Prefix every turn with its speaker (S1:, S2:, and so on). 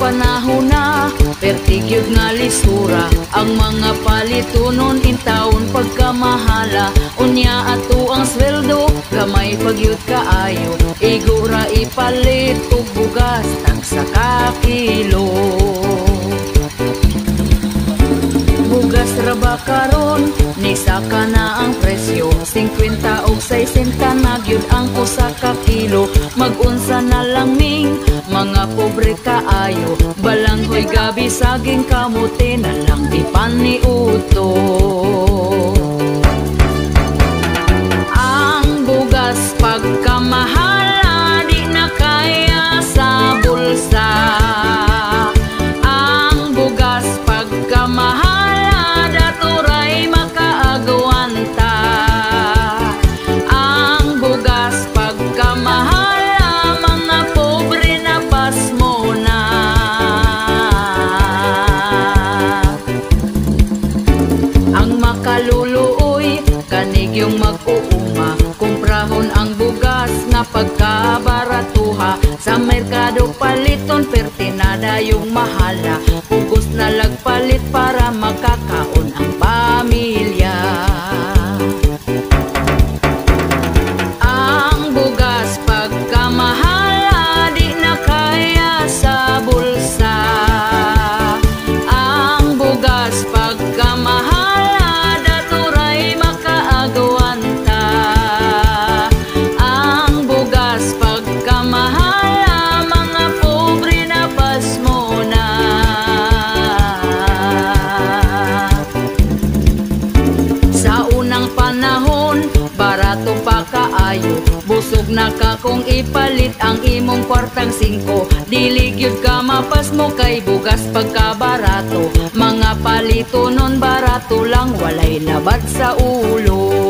S1: Panahon na, pertigyod nga lisura. Ang mga palitunon intawon pagkamahala. Unya ato ang sweldo, gamay pagyud kaayo. Igura ipalit og bugas, tagsa ka kilo. Bugas raba karon, nisaka na ang presyo. 50 og 60 na gyud ang usa ka kilo. Mag-unsa na lang ming mga pobre kaayo. Balanghoy gabi saging kamuti na lang ipaniuto. Ang bugas pagkamahala di na kaya sa bulsa. Ang bugas pagkamahala daturay makaagwanta. Ang bugas pagkamahala mga pobre na pasmo na. Ang makaluluoy kanig yung mag-uuma, kumprahon ang bugas nga pagkabaratuha. Sa merkado paliton pertinada yung mahala. Pugos na lagpalit para makakaon ang pamilya. Ang bugas pagkamahala di na kaya sa bulsa. Ang bugas pagkamahala daturay makaagwanta. Ang bugas pagkamahala mga pobre na pasmo na. Sa unang panahon barato pa kaayo. Busog na ka kung ipalit ang imong kwartang 5. Diligyod ka mapas mo kay bugas pagkabarato. Mga palito nun barato lang, walay labat sa ulo.